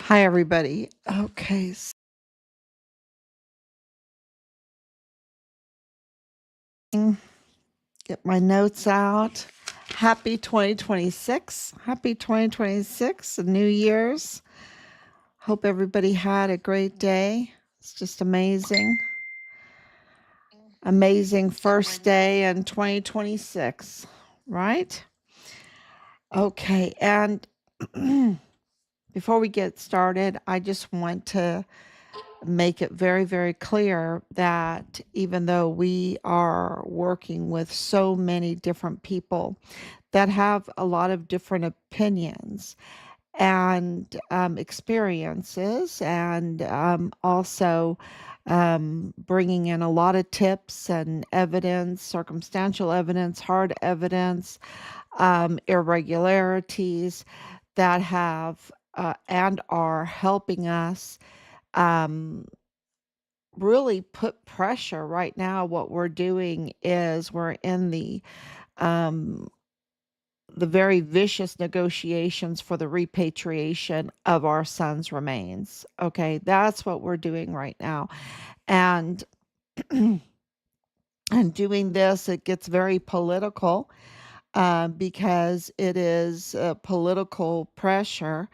Hi, everybody. Okay, get my notes out. Happy 2026. Happy 2026, New Year's. Hope everybody had a great day. It's just amazing. Amazing first day in 2026, right? Okay, and before we get started, I just want to make it very, very clear that even though we are working with so many different people that have a lot of different opinions and experiences, and also bringing in a lot of tips and evidence, circumstantial evidence, hard evidence, irregularities that have and are helping us um, really put pressure right now. What we're doing is we're in um, the very vicious negotiations for the repatriation of our son's remains. Okay, that's what we're doing right now, and and doing this, it gets very political because it is political pressure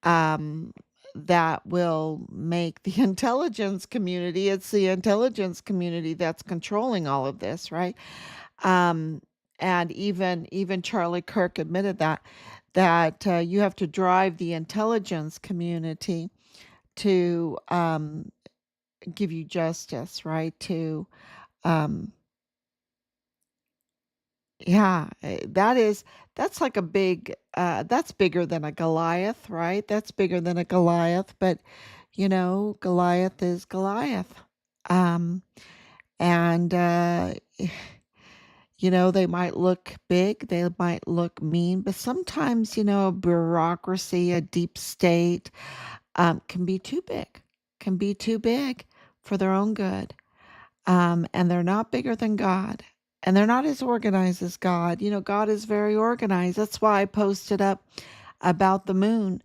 um, that will make the intelligence community, it's the intelligence community that's controlling all of this, right? Um, and even Charlie Kirk admitted that you have to drive the intelligence community to give you justice, right? To um, yeah, that's like a big that's bigger than a Goliath, right? That's bigger than a Goliath, but Goliath is Goliath. Um and they might look big, they might look mean, but sometimes, a bureaucracy, a deep state can be too big, can be too big for their own good. And they're not bigger than God. And they're not as organized as God. God is very organized. That's why I posted up about the moon.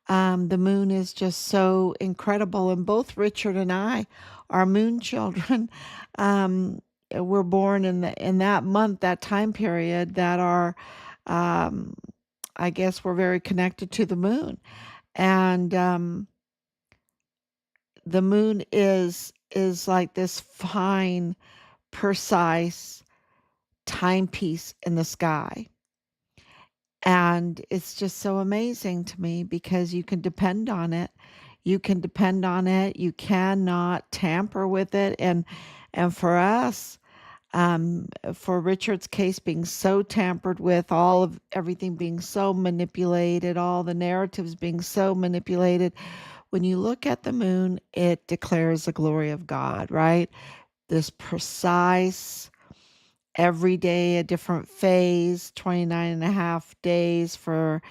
The moon is just so incredible. And both Richard and I are moon children. We're born in that month, that time period that are, um, I guess, we're very connected to the moon. And the moon is like this fine, precise timepiece in the sky. And it's just so amazing to me because you can depend on it. You can depend on it. You cannot tamper with it. And for us, for Richard's case being so tampered with, all of everything being so manipulated, all the narratives being so manipulated, when you look at the moon, it declares the glory of God, right? This precise, every day a different phase, 29 and a half days for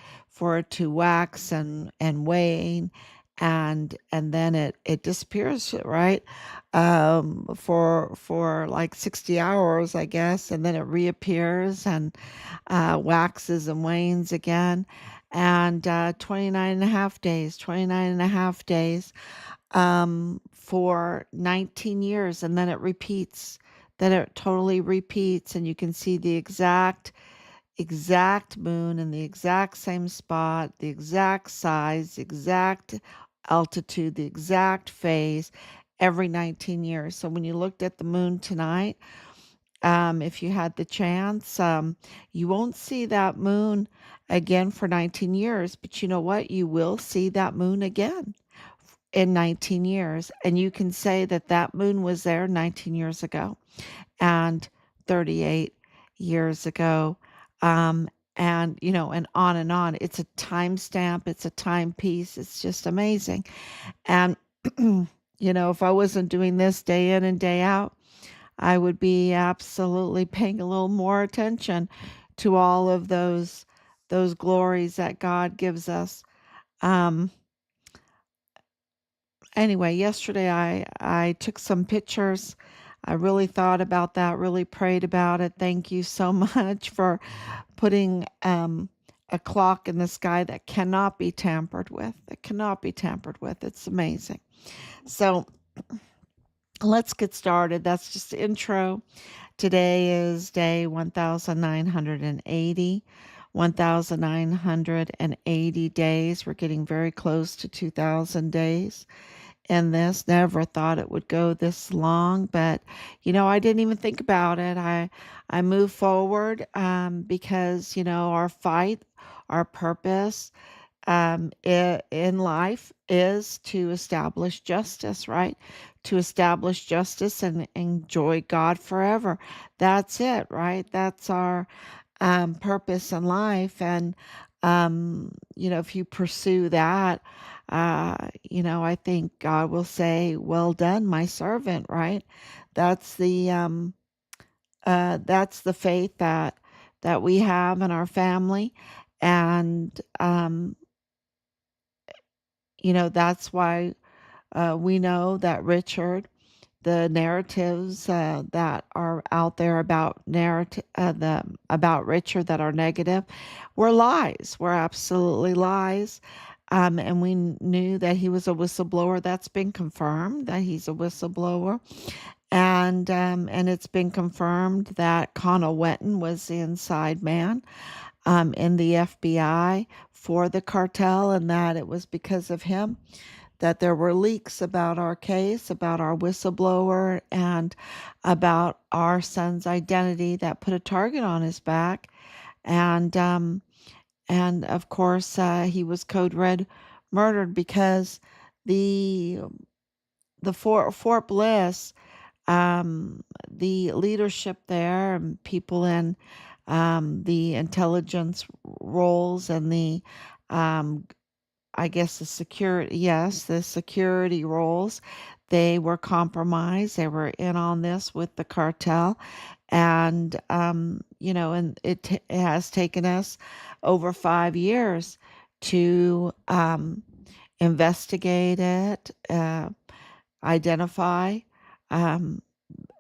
it to wax and wane, and then it disappears, right? For like 60 hours, I guess, and then it reappears and waxes and wanes again. And 29 and a half days, 29 and a half days for 19 years, and then it repeats. Then it totally repeats, and you can see the exact moon in the exact same spot, the exact size, the exact altitude, the exact phase every 19 years. So when you looked at the moon tonight, if you had the chance, you won't see that moon again for 19 years, but you know what? You will see that moon again in 19 years. And you can say that that moon was there 19 years ago and 38 years ago. And, and on and on. It's a timestamp, it's a timepiece. It's just amazing. And, if I wasn't doing this day in and day out, I would be absolutely paying a little more attention to all of those glories that God gives us. Um, anyway, yesterday I took some pictures. I really thought about that, really prayed about it. Thank you so much for putting a clock in the sky that cannot be tampered with. That cannot be tampered with. It's amazing. So let's get started. That's just the intro. Today is day 1980. 1980 days. We're getting very close to 2000 days in this. Never thought it would go this long, but I didn't even think about it. I moved forward because our fight, our purpose in life is to establish justice, right? To establish justice and enjoy God forever. That's it, right? That's our purpose in life. And, if you pursue that, I think God will say, "Well done, my servant," right? That's the faith that we have in our family. And, that's why we know that Richard, the narratives that are out there about about Richard that are negative, were lies. Were absolutely lies. And we knew that he was a whistleblower. That's been confirmed that he's a whistleblower, and it's been confirmed that Connell Wetton was the inside man in the FBI for the cartel, and that it was because of him that there were leaks about our case, about our whistleblower, and about our son's identity that put a target on his back. And of course, he was code red murdered because the Fort Bliss, the leadership there, and people in the intelligence roles and the um, I guess the security roles, they were compromised. They were in on this with the cartel. And, and it has taken us over 5 years to investigate it, identify um,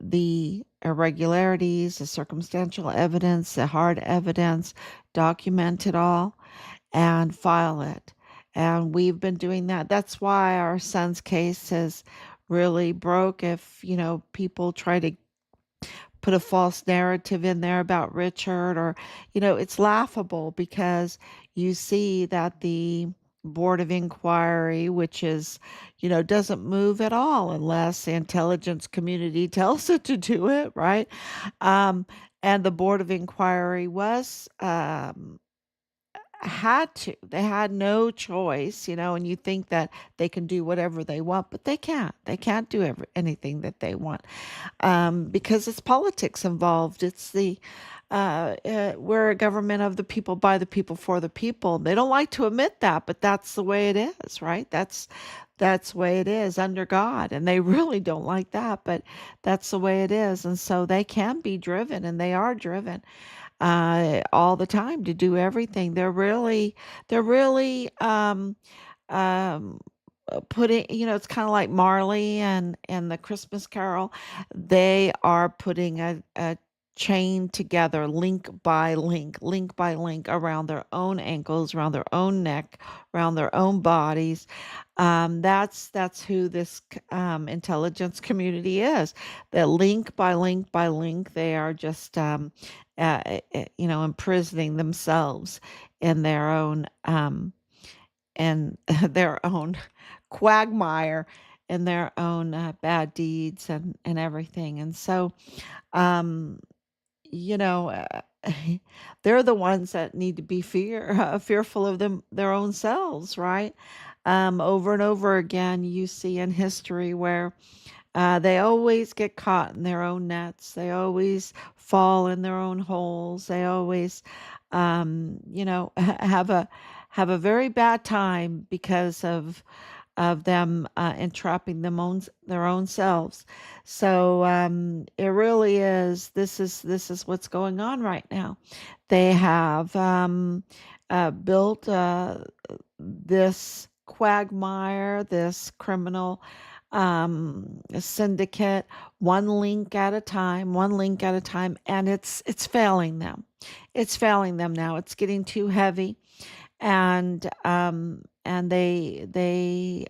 the irregularities, the circumstantial evidence, the hard evidence, document it all and file it. And we've been doing that. That's why our son's case is really broke. If, people try to put a false narrative in there about Richard, or, it's laughable because you see that the board of inquiry, which is, doesn't move at all unless the intelligence community tells it to do it, right? Um, and the board of inquiry was had to. They had no choice, and you think that they can do whatever they want, but they can't. They can't do anything that they want because it's politics involved. It's we're a government of the people, by the people, for the people. They don't like to admit that, but that's the way it is, right? That's the way it is under God, and they really don't like that, but that's the way it is. And so they can be driven, and they are driven all the time to do everything. They're really um, putting, it's kind of like Marley and the Christmas Carol. They are putting a chain together, link by link, around their own ankles, around their own neck, around their own bodies. That's who this intelligence community is. That link by link by link, they are just imprisoning themselves in their own and their own quagmire and their own bad deeds and everything. And so, um, you know, uh, they're the ones that need to be fearful of their own selves, right? Over and over again, you see in history where they always get caught in their own nets. They always fall in their own holes. They always, have a very bad time because of them entrapping their own selves. So it really is. This is what's going on right now. They have built this quagmire, this criminal syndicate, one link at a time, and it's failing them. It's failing them now. It's getting too heavy, and they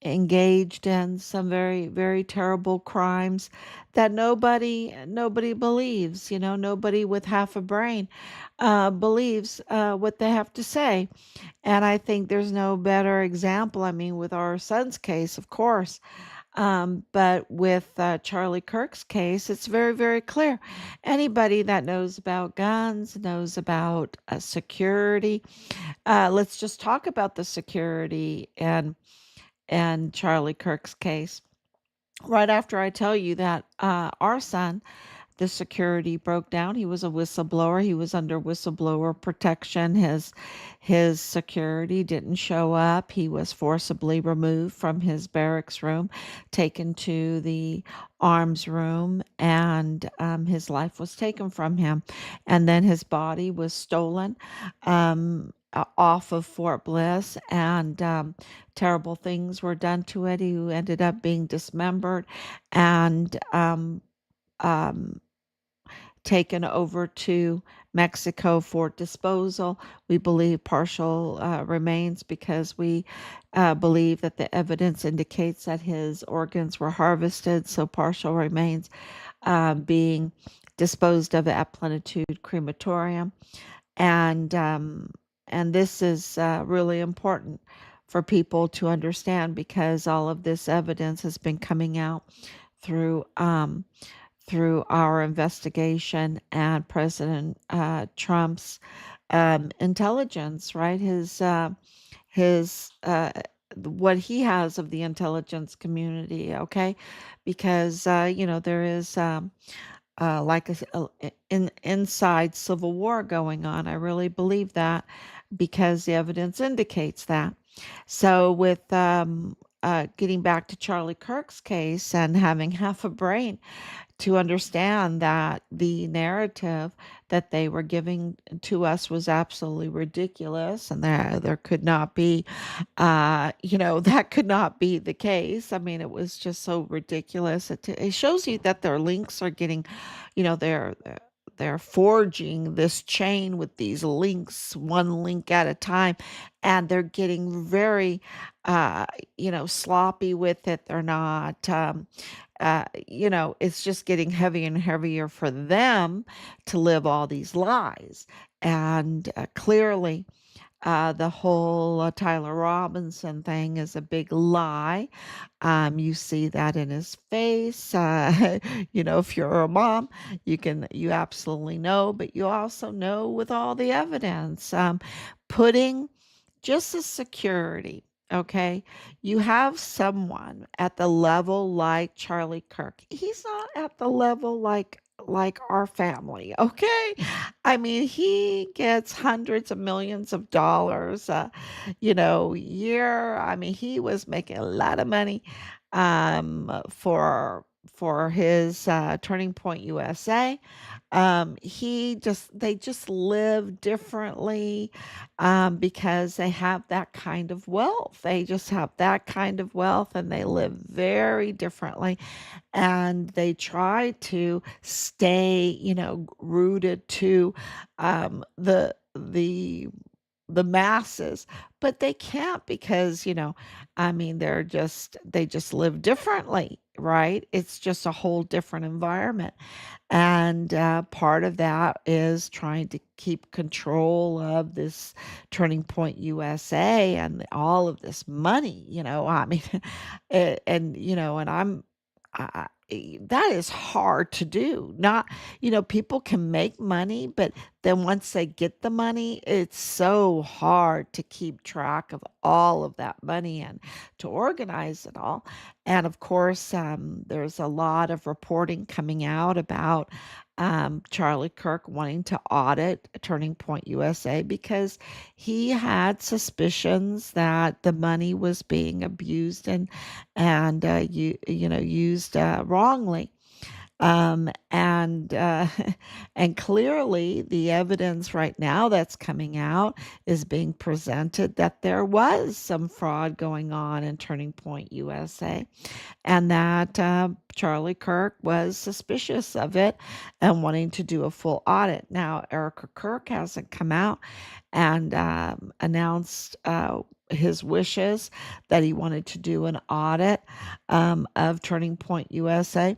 engaged in some very very terrible crimes that nobody believes. Nobody with half a brain believes what they have to say. And I think there's no better example. I mean, with our son's case, of course, but with Charlie Kirk's case, it's very, very clear. Anybody that knows about guns, knows about security. Let's just talk about the security and Charlie Kirk's case. Right after I tell you that our son, the security broke down. He was a whistleblower. He was under whistleblower protection. His security didn't show up. He was forcibly removed from his barracks room, taken to the arms room, and his life was taken from him. And then his body was stolen off of Fort Bliss, and terrible things were done to it. He ended up being dismembered and um, taken over to Mexico for disposal. We believe partial remains because we believe that the evidence indicates that his organs were harvested, so partial remains being disposed of at Plenitude Crematorium. And this is really important for people to understand because all of this evidence has been coming out through through our investigation and President Trump's intelligence, right? His what he has of the intelligence community, okay? Because there is like inside civil war going on. I really believe that because the evidence indicates that. So with getting back to Charlie Kirk's case and having half a brain, to understand that the narrative that they were giving to us was absolutely ridiculous, and there could not be that could not be the case. I mean, it was just so ridiculous. It shows you that their links are getting, they're forging this chain with these links, one link at a time, and they're getting very sloppy with it. They're not it's just getting heavier and heavier for them to live all these lies. And clearly, the whole Tyler Robinson thing is a big lie. You see that in his face. If you're a mom, you absolutely know, but you also know with all the evidence. Putting just as security, okay? You have someone at the level like Charlie Kirk. He's not at the level like our family, okay? I mean, he gets hundreds of millions of dollars year. I mean, he was making a lot of money for his Turning Point USA. They just live differently because they have that kind of wealth. They just have that kind of wealth and they live very differently. And they try to stay, rooted to the masses, but they can't because, I mean, they just live differently, right? It's just a whole different environment. And part of that is trying to keep control of this Turning Point USA and all of this money, I mean, that is hard to do. Not, people can make money, but then once they get the money, it's so hard to keep track of all of that money and to organize it all. And of course, there's a lot of reporting coming out about Charlie Kirk wanting to audit Turning Point USA because he had suspicions that the money was being abused and used wrongly. And and clearly the evidence right now that's coming out is being presented that there was some fraud going on in Turning Point USA, and that Charlie Kirk was suspicious of it and wanting to do a full audit. Now, Erica Kirk hasn't come out and announced his wishes that he wanted to do an audit of Turning Point USA.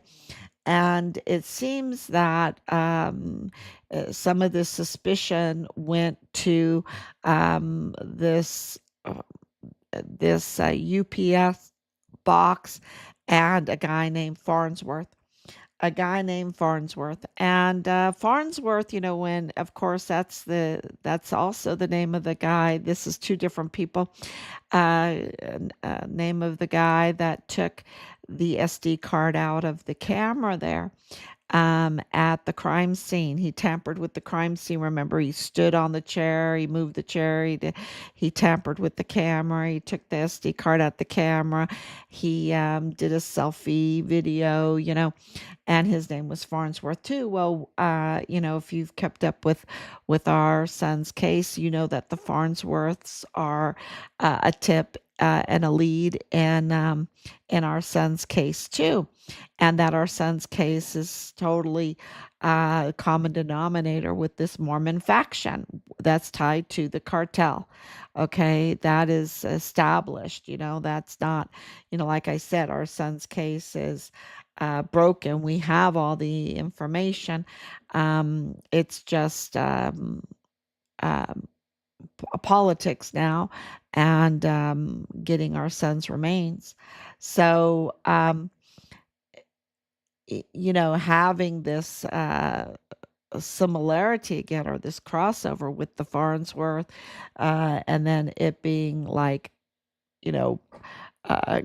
And it seems that some of the suspicion went to this UPS box and a guy named Farnsworth. And Farnsworth, when of course that's also the name of the guy. This is two different people. Name of the guy that took the SD card out of the camera there at the crime scene. He tampered with the crime scene. Remember, he stood on the chair, he moved the chair, he tampered with the camera, he took the SD card out the camera, he did a selfie video, and his name was Farnsworth too. Well, if you've kept up with our son's case, you know that the Farnsworths are a tip and a lead in our son's case too, and that our son's case is totally a common denominator with this Mormon faction that's tied to the cartel. Okay, that is established. That's not, like I said, our son's case is broken. We have all the information. It's just um, politics now and getting our son's remains. So, having this similarity again or this crossover with the Farnsworth, and then it being like, you know,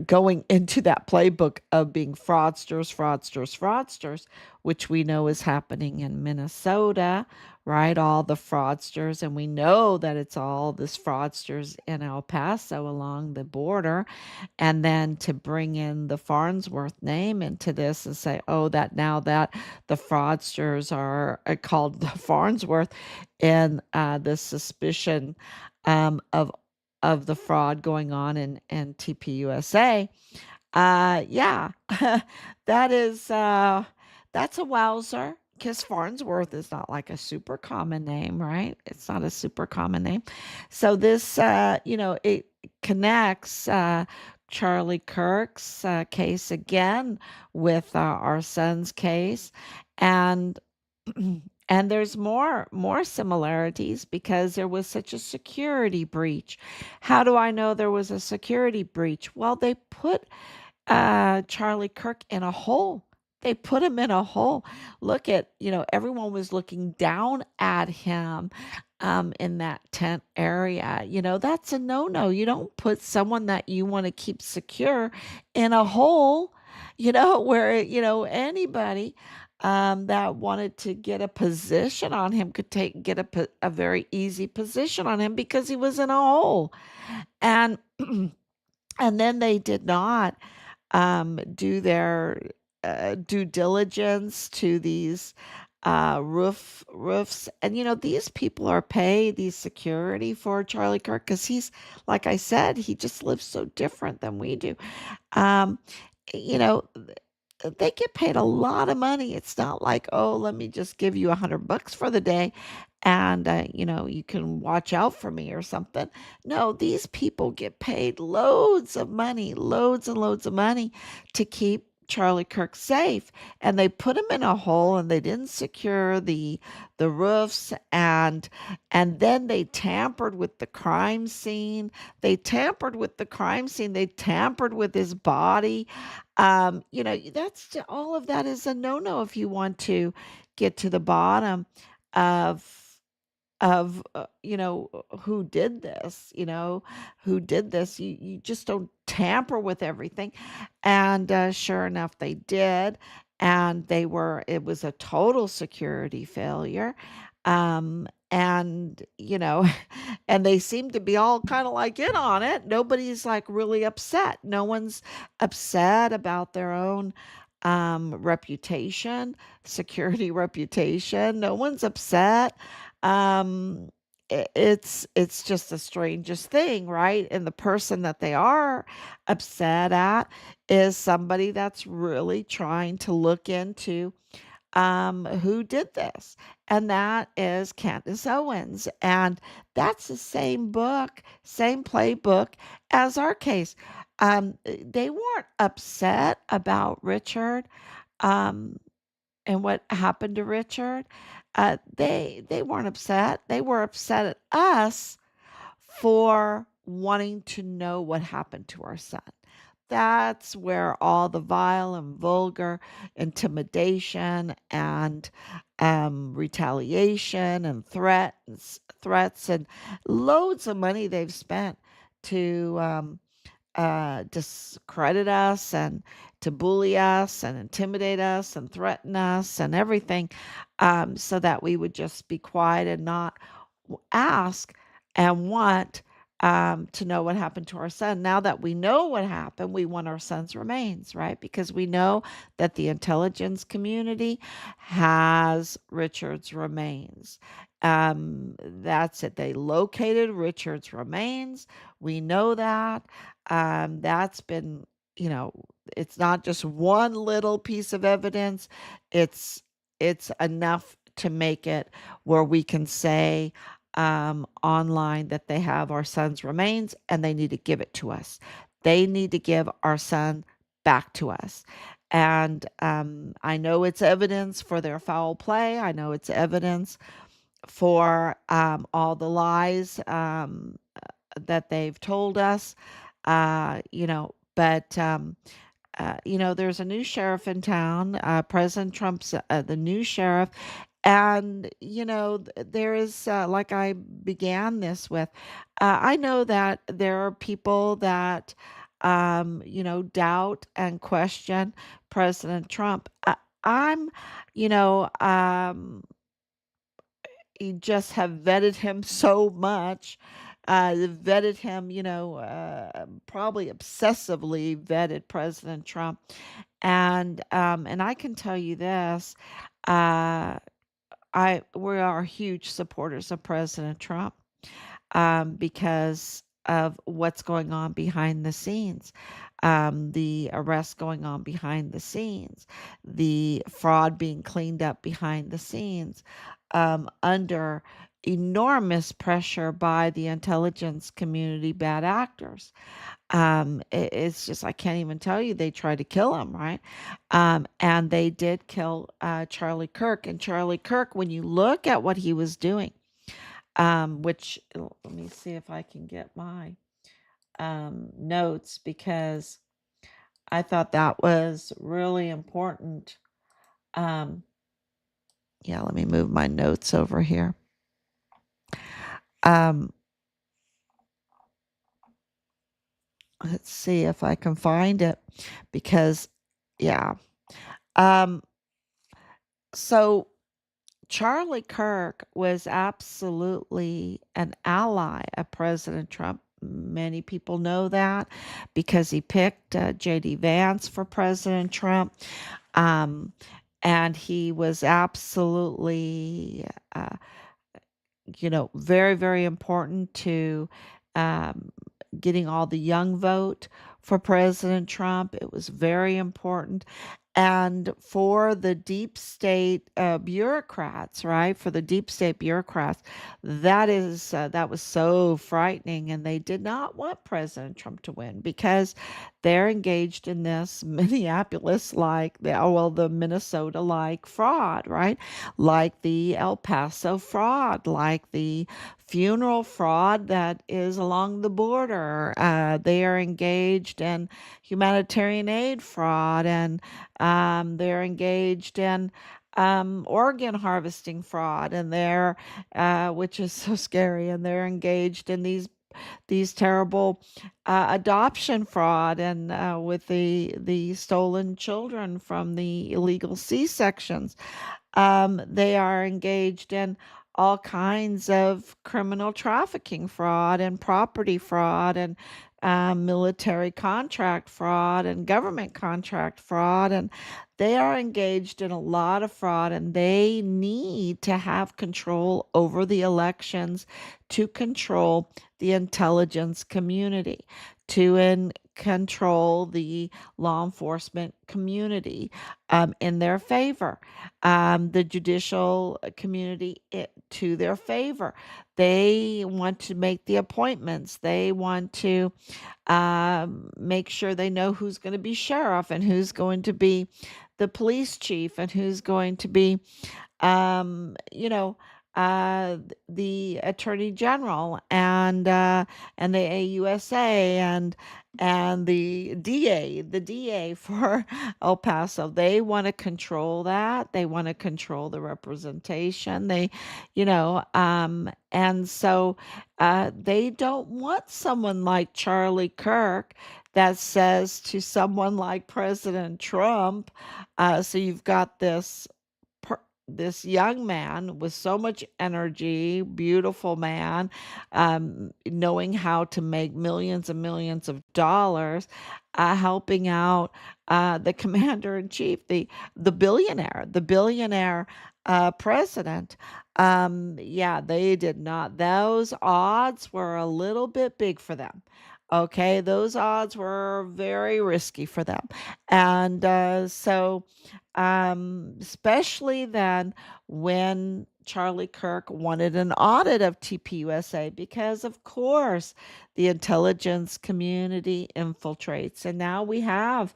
going into that playbook of being fraudsters, fraudsters, fraudsters, which we know is happening in Minnesota, right? All the fraudsters, and we know that it's all this fraudsters in El Paso along the border. And then to bring in the Farnsworth name into this and say, oh, that now that the fraudsters are called the Farnsworth, and the suspicion of the fraud going on in TPUSA. Yeah, that is that's a wowzer. Because Farnsworth is not like a super common name, right? It's not a super common name. So this, it connects Charlie Kirk's case again with our son's case, and and there's more similarities because there was such a security breach. How do I know there was a security breach? Well, they put Charlie Kirk in a hole. They put him in a hole. Look at, everyone was looking down at him in that tent area. That's a no-no. You don't put someone that you want to keep secure in a hole, where, anybody that wanted to get a position on him could get a very easy position on him because he was in a hole. And and then they did not do their due diligence to these roofs. And these people are paid these security for Charlie Kirk because he's, like I said, he just lives so different than we do. Um, you know, they get paid a lot of money. It's not like, oh, let me just give you $100 for the day and you can watch out for me or something. No, these people get paid loads of money, loads and loads of money to keep Charlie Kirk safe, and they put him in a hole and they didn't secure the roofs, and then they tampered with the crime scene. They tampered with his body. All of that is a no-no if you want to get to the bottom of who did this. You just don't tamper with everything. And sure enough, they did, and it was a total security failure. And and they seem to be all kind of like in on it. Nobody's like really upset. No one's upset about their own reputation, security reputation. No one's upset. Um, it's just the strangest thing, right? And the person that they are upset at is somebody that's really trying to look into who did this, and that is Candace Owens. And that's the same book, same playbook as our case. They weren't upset about Richard um, and what happened to Richard. They weren't upset. They were upset at us for wanting to know what happened to our son. That's where all the vile and vulgar intimidation and retaliation and threats and loads of money they've spent to discredit us and to bully us and intimidate us and threaten us and everything, so that we would just be quiet and not ask and want to know what happened to our son. Now that we know what happened, we want our son's remains, right? Because we know that the intelligence community has Richard's remains. That's it. They located Richard's remains. We know that. That's been, you know, it's not just one little piece of evidence. It's it's enough to make it where we can say online that they have our son's remains and they need to give it to us. They need to give our son back to us. And I know it's evidence for their foul play. I know it's evidence for all the lies that they've told us. But there's a new sheriff in town. President Trump's the new sheriff. And, there is, like I began this with, I know that there are people that, doubt and question President Trump. I'm, you know, you just have vetted him so much, vetted him, probably obsessively vetted President Trump. And I can tell you this, uh, we are huge supporters of President Trump because of what's going on behind the scenes, the arrests going on behind the scenes, the fraud being cleaned up behind the scenes, under enormous pressure by the intelligence community bad actors. It's just, I can't even tell you, they tried to kill him, right? And they did kill Charlie Kirk. And Charlie Kirk, when you look at what he was doing, which let me see if I can get my notes, because I thought that was really important. Yeah, let me move my notes over here. Um, let's see if I can find it, because, yeah. Um, so Charlie Kirk was absolutely an ally of President Trump. Many people know that because he picked J.D. Vance for President Trump. Um, and he was absolutely, very, very important to um, getting all the young vote for President Trump. It was very important. And for the deep state bureaucrats, right? For the deep state bureaucrats, that was so frightening, and they did not want President Trump to win because they're engaged in this the Minnesota like fraud, right? Like the El Paso fraud, like the funeral fraud that is along the border. They are engaged in humanitarian aid fraud, and they're engaged in organ harvesting fraud, and which is so scary, and they're engaged in these terrible adoption fraud, and with the stolen children from the illegal C sections. They are engaged in all kinds of criminal trafficking fraud and property fraud and military contract fraud and government contract fraud. And they are engaged in a lot of fraud, and they need to have control over the elections to control the intelligence community, control the law enforcement community in their favor, the judicial community to their favor. They want to make the appointments. They want to make sure they know who's going to be sheriff and who's going to be the police chief and who's going to be you know, the attorney general and the AUSA and the DA for El Paso. They want to control that. They want to control the representation. And so they don't want someone like Charlie Kirk that says to someone like President Trump, so you've got this young man with so much energy, beautiful man, knowing how to make millions and millions of dollars, helping out the commander in chief, the billionaire president. Yeah, they did not. Those odds were a little bit big for them. Okay, those odds were very risky for them. And especially then when Charlie Kirk wanted an audit of TPUSA because, of course, the intelligence community infiltrates. And now we have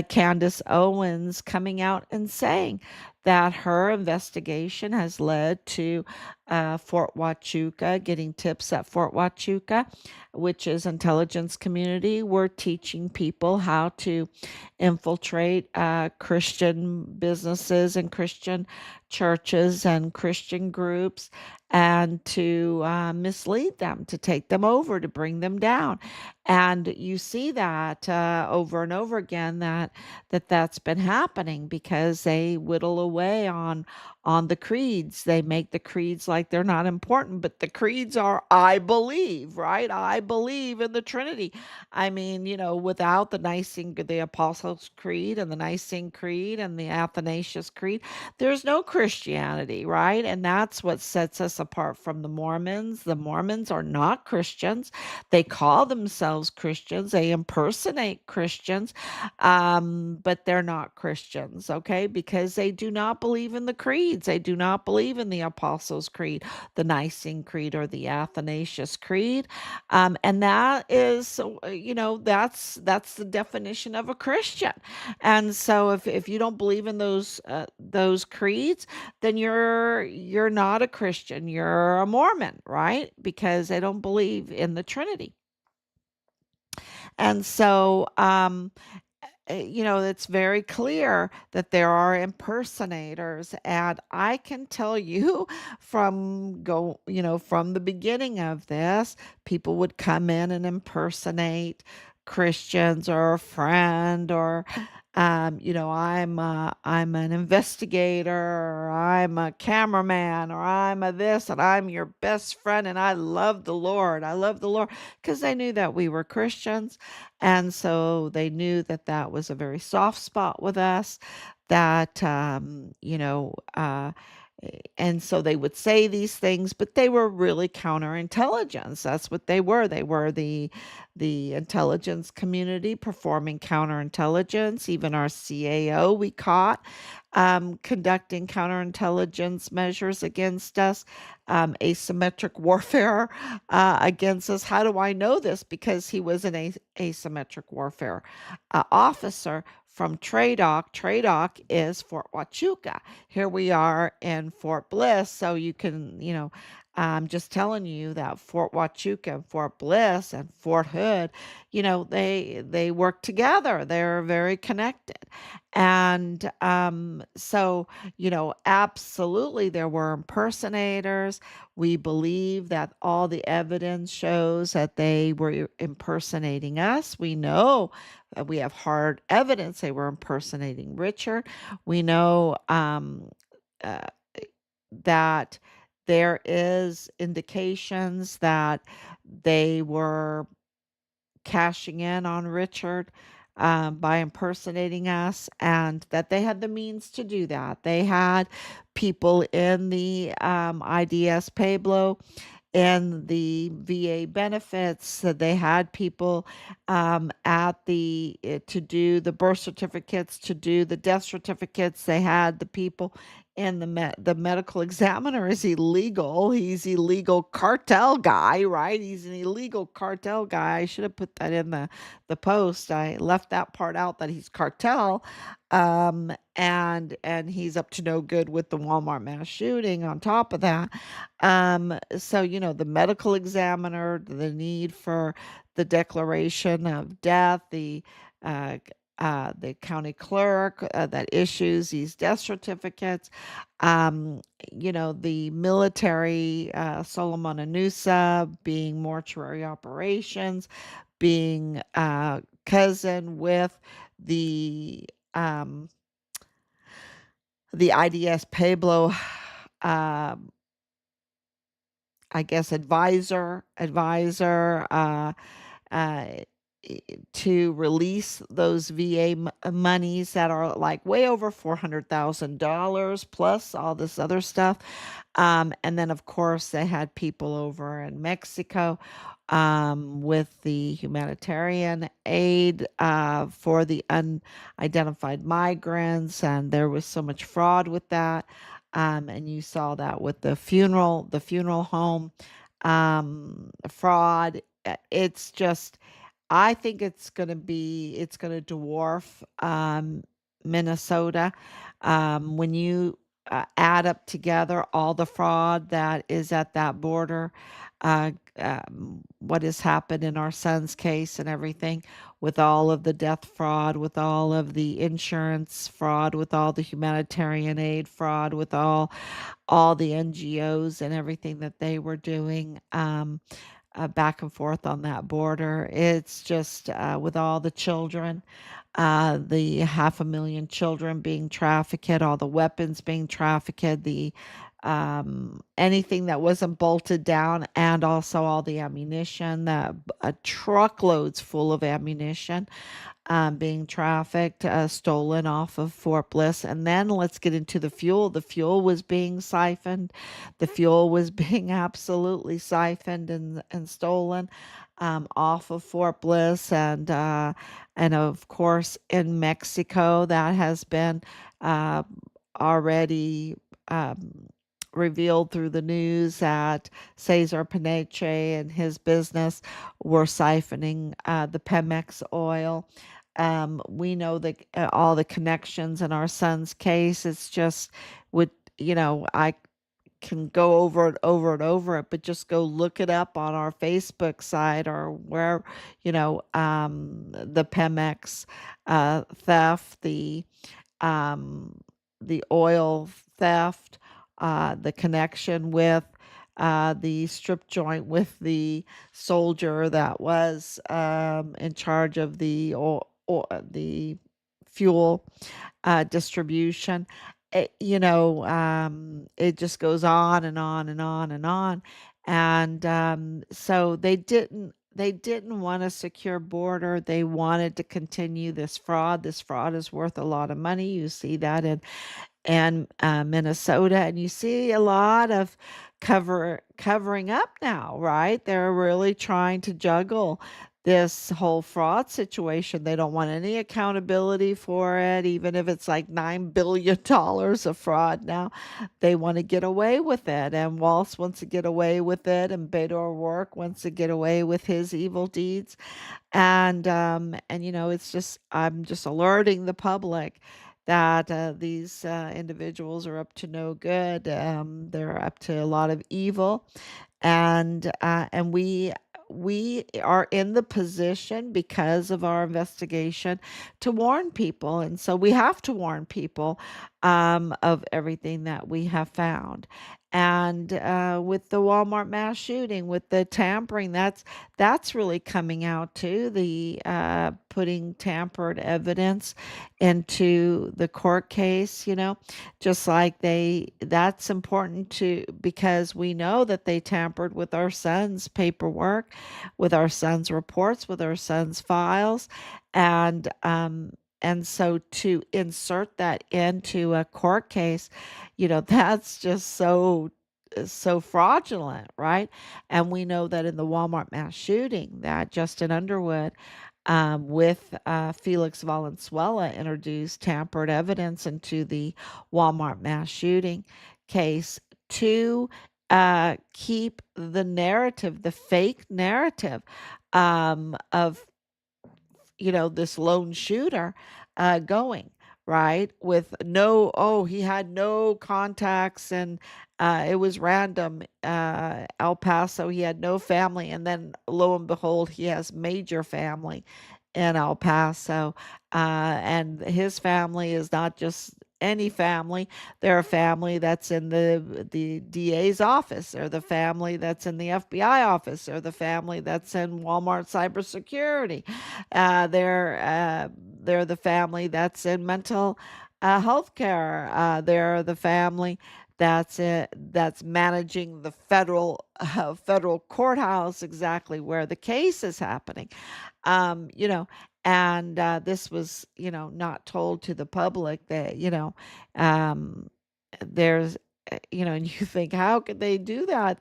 Candace Owens coming out and saying that her investigation has led to Fort Huachuca, getting tips at Fort Huachuca, which is intelligence community. We're teaching people how to infiltrate Christian businesses and Christian churches and Christian groups and to mislead them, to take them over, to bring them down. And you see that over and over again that's been happening because they whittle away on the creeds. They make the creeds like they're not important, but the creeds are I believe, right? I believe in the Trinity. I mean, without the Apostles' Creed and the Nicene Creed and the Athanasius Creed, there's no Christianity, right? And that's what sets us apart from the Mormons. The Mormons are not Christians. They call themselves Christians. They impersonate Christians, but they're not Christians, okay? Because they do not believe in the creeds. They do not believe in the Apostles' Creed, the Nicene Creed, or the Athanasius Creed. And that is, that's the definition of a Christian. And so if you don't believe in those creeds, then you're not a Christian. You're a Mormon, right? Because they don't believe in the Trinity. And so it's very clear that there are impersonators, and I can tell you from the beginning of this, people would come in and impersonate Christians or a friend, or I'm an investigator, or I'm a cameraman, or I'm a this, and I'm your best friend, and I love the Lord. I love the Lord, because they knew that we were Christians, and so they knew that that was a very soft spot with us. That and so they would say these things, but they were really counterintelligence. That's what they were. They were the intelligence community performing counterintelligence. Even our CAO we caught conducting counterintelligence measures against us, asymmetric warfare against us. How do I know this? Because he was an asymmetric warfare officer from TRADOC. TRADOC is Fort Huachuca. Here we are in Fort Bliss, so you can, I'm just telling you that Fort Huachuca and Fort Bliss and Fort Hood, they work together. They're very connected. And so, absolutely there were impersonators. We believe that all the evidence shows that they were impersonating us. We know we have hard evidence they were impersonating Richard. We know uh, that There is indications that they were cashing in on Richard by impersonating us, and that they had the means to do that. They had people in the IDS Pueblo and the VA benefits. That they had people at the to do the birth certificates, to do the death certificates. They had the people, and the medical examiner is illegal. He's illegal cartel guy, right? He's an illegal cartel guy. I should have put that in the post. I left that part out, that he's cartel. And he's up to no good with the Walmart mass shooting on top of that. So, the medical examiner, the need for the declaration of death, uh, the county clerk that issues these death certificates, um, the military, Solomon Anusa being mortuary operations, being cousin with the um, the IDS Pueblo, um, I guess, advisor, uh, to release those VA monies that are like way over $400,000 plus all this other stuff. And then, of course, they had people over in Mexico with the humanitarian aid for the unidentified migrants, and there was so much fraud with that. And you saw that with the funeral home fraud. It's just, I think it's going to dwarf Minnesota when you add up together all the fraud that is at that border. What has happened in our son's case and everything, with all of the death fraud, with all of the insurance fraud, with all the humanitarian aid fraud, with all the NGOs and everything that they were doing. Back and forth on that border. It's just with all the children, the 500,000 children being trafficked, all the weapons being trafficked, the anything that wasn't bolted down, and also all the ammunition, that truckloads full of ammunition being trafficked, stolen off of Fort Bliss. And then let's get into the fuel. The fuel was being siphoned. The fuel was being absolutely siphoned and stolen off of Fort Bliss. And of course, in Mexico, that has been uh, already revealed through the news that Cesar Peniche and his business were siphoning the Pemex oil. We know that all the connections in our son's case. It's just, would I can go over it, over it, but just go look it up on our Facebook site, or where, the Pemex theft, um, the oil theft, the connection with the strip joint with the soldier that was in charge of the fuel distribution. It just goes on and on and on and on. And so they didn't want a secure border. They wanted to continue this fraud. This fraud is worth a lot of money. You see that in and Minnesota, and you see a lot of covering up now, right? They're really trying to juggle this whole fraud situation. They don't want any accountability for it, even if it's like $9 billion of fraud now. They want to get away with it, and Waltz wants to get away with it, and Beto O'Rourke wants to get away with his evil deeds. And it's just, I'm just alerting the public that these individuals are up to no good. They're up to a lot of evil, and we are in the position, because of our investigation, to warn people. And so we have to warn people of everything that we have found. And with the Walmart mass shooting, with the tampering, that's really coming out too. The putting tampered evidence into the court case, just like that's important to, because we know that they tampered with our son's paperwork, with our son's reports, with our son's files, and so to insert that into a court case, that's just so fraudulent, right? And we know that in the Walmart mass shooting, that Justin Underwood, with Felix Valenzuela, introduced tampered evidence into the Walmart mass shooting case to keep the narrative, the fake narrative, of this lone shooter going, right? With no, oh, he had no contacts and it was random. El Paso, he had no family. And then lo and behold, he has major family in El Paso. And his family is not just any family. They're a family that's in the DA's office, or the family that's in the FBI office, or the family that's in Walmart cybersecurity. They're the family that's in mental health care. They're the family that's managing the federal courthouse, exactly where the case is happening. Um, you know, and this was, not told to the public, that, um, there's, and you think, how could they do that?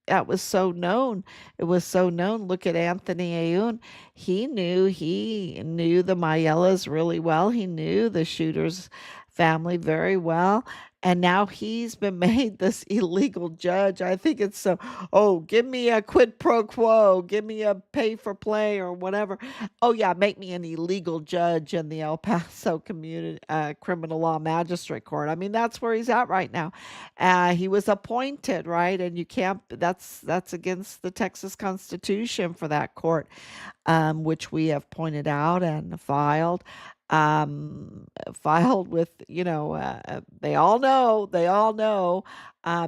That was so known. It was so known. Look at Anthony Aoun. He knew the Mayellas really well. He knew the shooter's family very well. And now he's been made this illegal judge. I think it's so, oh, give me a quid pro quo, give me a pay for play or whatever. Oh, yeah, make me an illegal judge in the El Paso Community Criminal Law Magistrate Court. I mean, that's where he's at right now. He was appointed, right? And you can't, that's against the Texas Constitution for that court, which we have pointed out and filed with, they all know,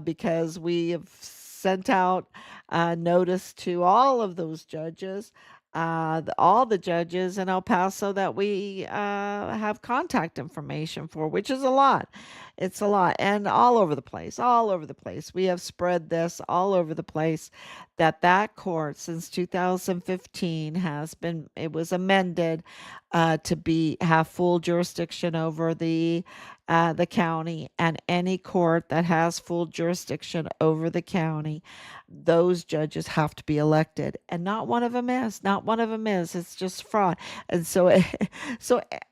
because we have sent out notice to all of those judges, all the judges in El Paso that we have contact information for, which is a lot. It's a lot. And all over the place, all over the place. We have spread this all over the place, that court since 2015 it was amended to have full jurisdiction over the county, and any court that has full jurisdiction over the county, those judges have to be elected, and not one of them is. Not one of them is. It's just fraud. And so,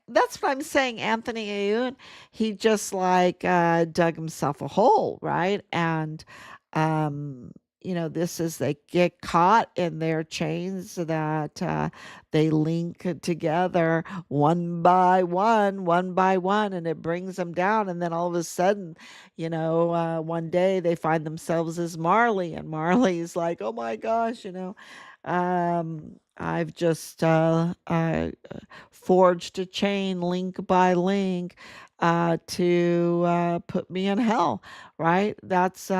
that's what I'm saying. Anthony Aoun, he just like dug himself a hole, right? And um, this is, they get caught in their chains that they link together one by one, and it brings them down. And then all of a sudden, one day they find themselves as Marley, and Marley's like, oh my gosh, I've just forged a chain link by link to put me in hell, right? That's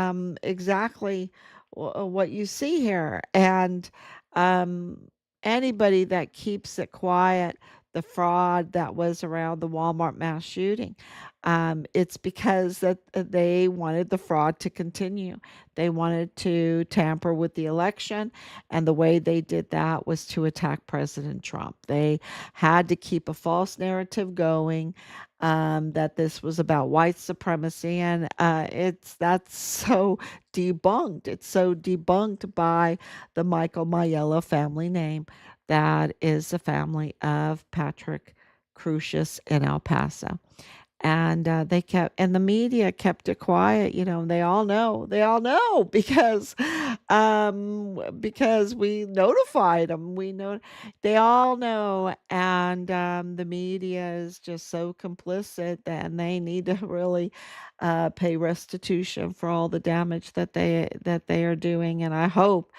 exactly what you see here. And um, anybody that keeps it quiet, the fraud that was around the Walmart mass shooting, it's because that they wanted the fraud to continue. They wanted to tamper with the election, and the way they did that was to attack President Trump. They had to keep a false narrative going, that this was about white supremacy, and that's so debunked. It's so debunked by the Michael Mayella family name. That is the family of Patrick Crucius in El Paso. And and the media kept it quiet. They all know because we notified them. They all know. And the media is just so complicit, and they need to really pay restitution for all the damage that they are doing. And I hope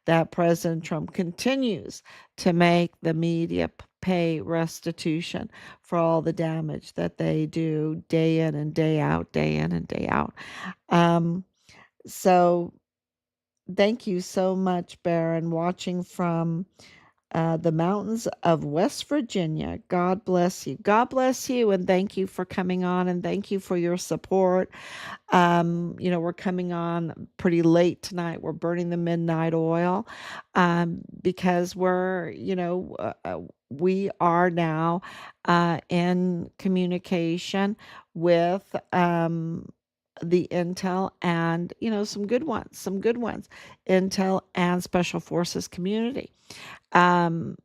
that President Trump continues to make the media pay restitution for all the damage that they do day in and day out, day in and day out. Um, So thank you so much, Baron, watching from the mountains of West Virginia. God bless you. God bless you, and thank you for coming on, and thank you for your support. We're coming on pretty late tonight. We're burning the midnight oil because we are now in communication with the intel and, some good ones, intel and special forces community. Um,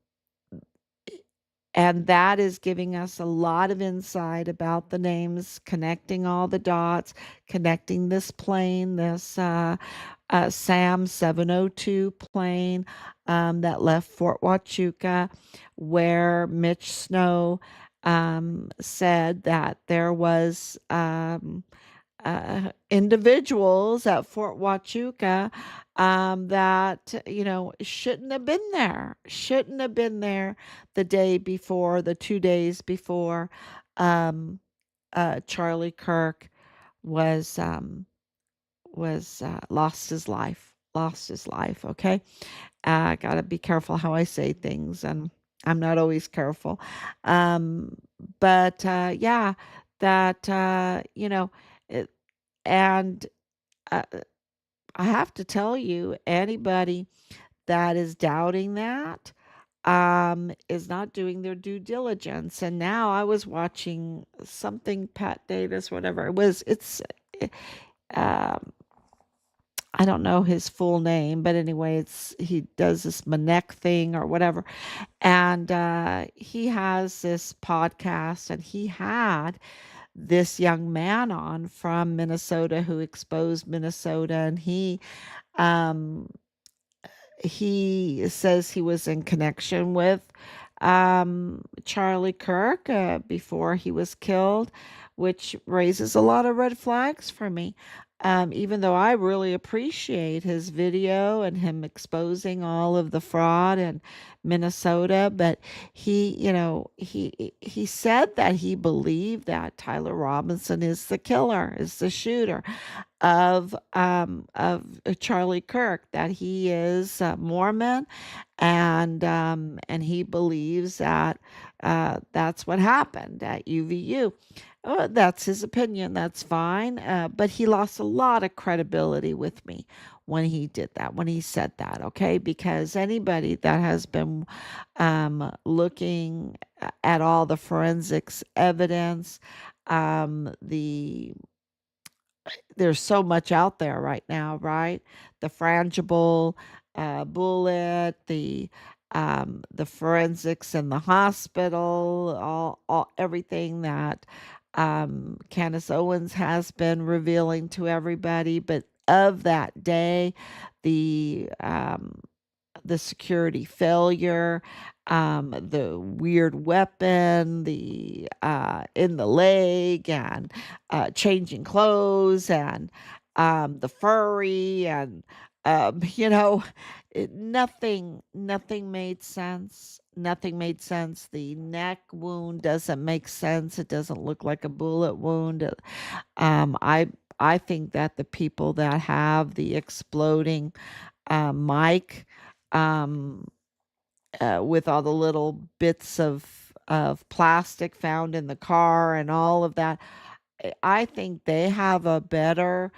and that is giving us a lot of insight about the names, connecting all the dots, connecting this plane, this SAM 702 plane that left Fort Huachuca, where Mitch Snow said that there was individuals at Fort Huachuca that shouldn't have been there the day before, the 2 days before um, Charlie Kirk was lost his life. Okay, I gotta be careful how I say things, and I'm not always careful. Um, but yeah, that it, and uh, I have to tell you, anybody that is doubting that is not doing their due diligence. And now I was watching something, Pat Davis, whatever it was. Eh, um, I don't know his full name, but anyway, he does this Manek thing or whatever, and he has this podcast, and he had this young man on from Minnesota who exposed Minnesota, and um, he says he was in connection with Charlie Kirk before he was killed, which raises a lot of red flags for me. Even though I really appreciate his video and him exposing all of the fraud in Minnesota, but he said that he believed that Tyler Robinson is the killer, is the shooter of Charlie Kirk, that he is Mormon, and he believes that that's what happened at UVU. That's his opinion. That's fine. But he lost a lot of credibility with me when he did that, when he said that. Okay, because anybody that has been looking at all the forensics evidence, the there's so much out there right now, right? The frangible bullet, the forensics in the hospital, all everything that Candace Owens has been revealing to everybody. But of that day, the the security failure, the weird weapon, the in the leg, and changing clothes, and the furry, and nothing made sense. Nothing made sense. The neck wound doesn't make sense. It doesn't look like a bullet wound. I think that the people that have the exploding mic um, with all the little bits of plastic found in the car and all of that. I think they have a better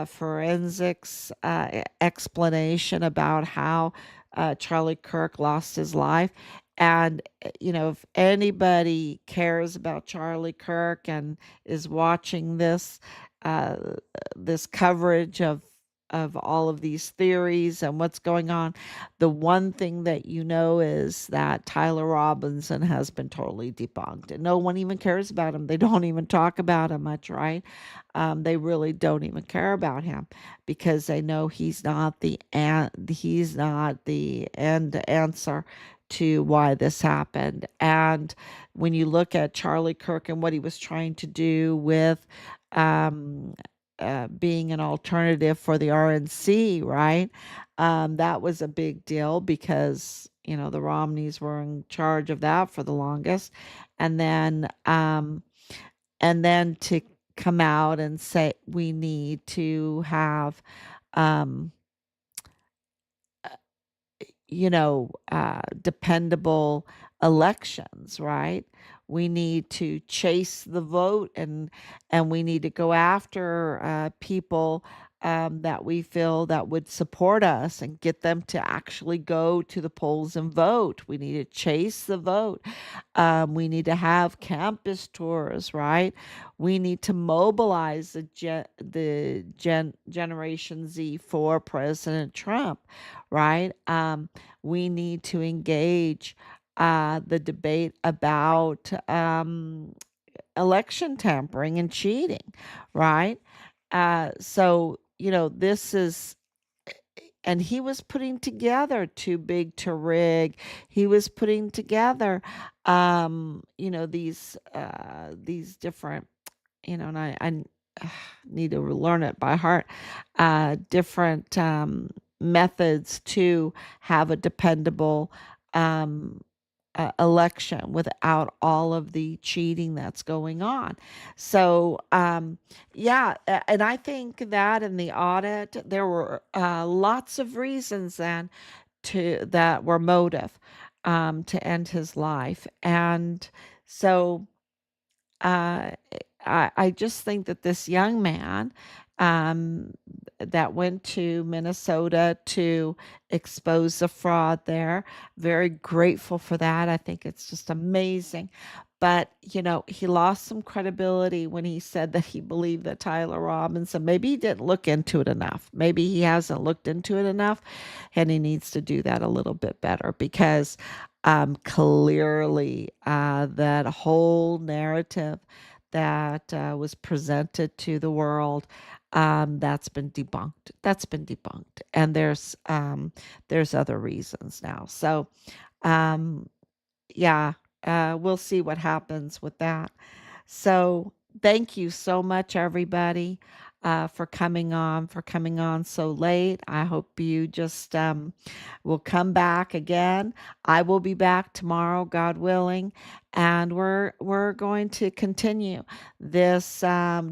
forensics explanation about how Charlie Kirk lost his life. And, if anybody cares about Charlie Kirk and is watching uh, this coverage of all of these theories and what's going on, the one thing that you know is that Tyler Robinson has been totally debunked, and no one even cares about him. They don't even talk about him much, right? They really don't even care about him because they know he's not the end answer to why this happened. And when you look at Charlie Kirk and what he was trying to do with um, being an alternative for the RNC, right? That was a big deal because the Romneys were in charge of that for the longest, and then to come out and say we need to have um, dependable elections, right? We need to chase the vote, and we need to go after people that we feel that would support us and get them to actually go to the polls and vote. We need to chase the vote. We need to have campus tours, right? We need to mobilize Generation Z for President Trump, right? We need to engage the debate about election tampering and cheating, right? So, this is, and he was putting together too big to rig. He was putting together, these different, and I need to learn it by heart, different methods to have a dependable um, election without all of the cheating that's going on. So, yeah, and I think that in the audit, there were lots of reasons then that were motive to end his life. And so, uh, I just think that this young man um, that went to Minnesota to expose the fraud there, very grateful for that. I think it's just amazing. But, he lost some credibility when he said that he believed that Tyler Robinson, maybe he didn't look into it enough. Maybe he hasn't looked into it enough, and he needs to do that a little bit better because clearly that whole narrative that was presented to the world, that's been debunked. That's been debunked, and there's other reasons now. So, um, yeah, we'll see what happens with that. So thank you so much, everybody, for coming on so late. I hope you just will come back again. I will be back tomorrow, God willing, and we're going to continue this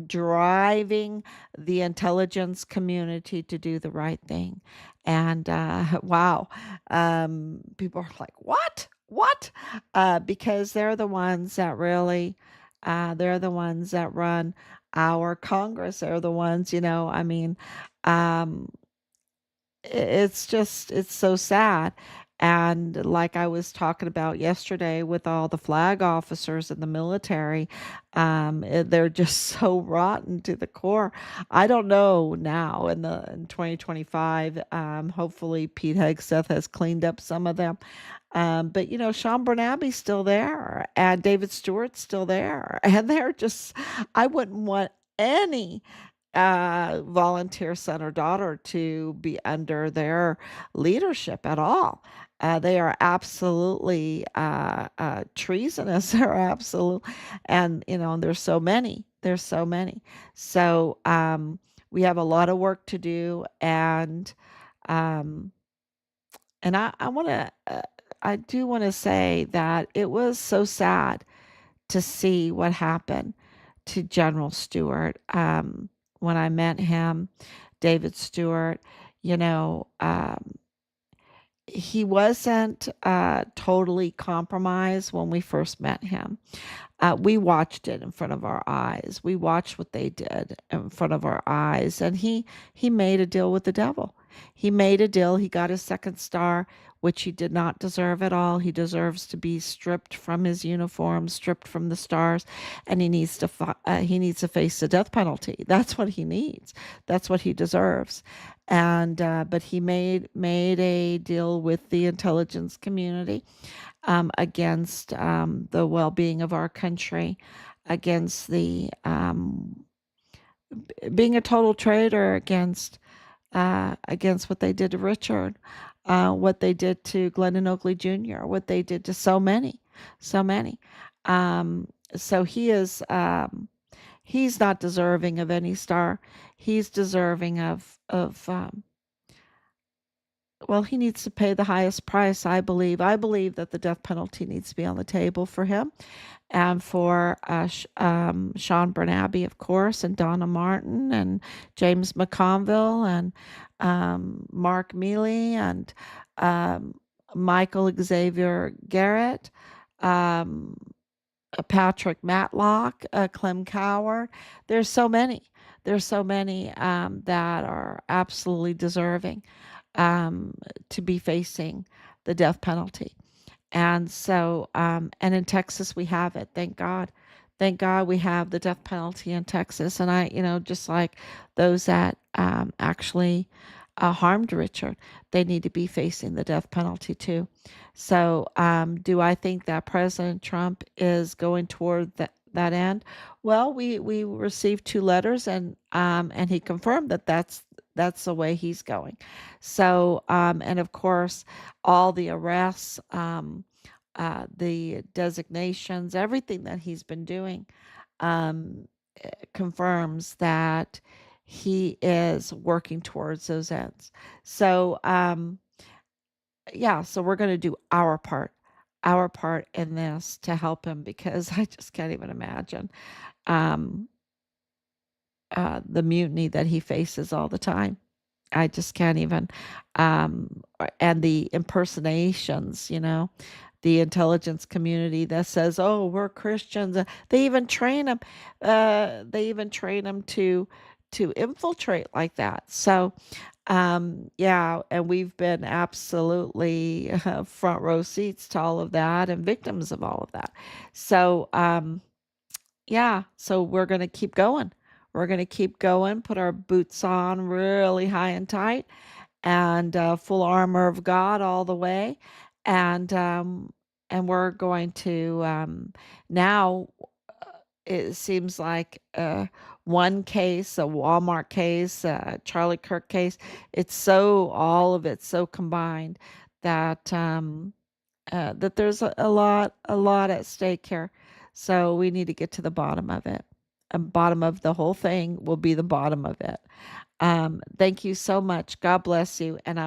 driving the intelligence community to do the right thing. And wow, people are like, what? What? Because they're the ones that really they're the ones that run our Congress. They're the ones, I mean, um, it's so sad. And like I was talking about yesterday with all the flag officers in the military, they're just so rotten to the core. I don't know now in 2025. Hopefully Pete Hegseth has cleaned up some of them. But Sean Bernabe's still there, and David Stewart's still there, and they're just, I wouldn't want any volunteer son or daughter to be under their leadership at all. They are absolutely treasonous. They're absolute, and there's so many. There's so many. So we have a lot of work to do, um, and I want to, I do want to say that it was so sad to see what happened to General Stewart. When I met him, David Stewart, you know, um, he wasn't totally compromised when we first met him. We watched it in front of our eyes. We watched what they did in front of our eyes, and he made a deal with the devil. He made a deal. He got his second star, which he did not deserve at all. He deserves to be stripped from his uniform, stripped from the stars, and he needs to face the death penalty. That's what he needs. That's what he deserves. And but he made a deal with the intelligence community against the well-being of our country, against the being a total traitor against what they did to Richard, what they did to Glennon Oakley Jr., what they did to so many, so many. So he's not deserving of any star. He's deserving of Well, he needs to pay the highest price, I believe. I believe that the death penalty needs to be on the table for him and for Sean Bernabe, of course, and Donna Martin and James McConville and Mark Mealy and um, Michael Xavier Garrett, um, Patrick Matlock, Clem Coward. There's so many. There's so many that are absolutely deserving um, to be facing the death penalty. And so, and in Texas, we have it. Thank God. Thank God we have the death penalty in Texas. And just like those that actually harmed Richard, they need to be facing the death penalty too. So, do I think that President Trump is going toward that end? Well, we received two letters, and he confirmed that that's the way he's going. So, and of course, all the arrests, the designations, everything that he's been doing um, confirms that he is working towards those ends. So, yeah, so we're going to do our part in this to help him because I just can't even imagine um, the mutiny that he faces all the time. I just can't even. And the impersonations, the intelligence community that says, "Oh, we're Christians." They even train them. They even train them to infiltrate like that. So, yeah, and we've been absolutely front row seats to all of that and victims of all of that. So, yeah, so we're going to keep going. We're going to keep going, put our boots on really high and tight, and full armor of God all the way. And we're going to now. It seems like one case, a Walmart case, a Charlie Kirk case. It's so all of it so combined that that there's a lot at stake here. So we need to get to the bottom of it. And bottom of the whole thing will be the bottom of it. Thank you so much. God bless you. And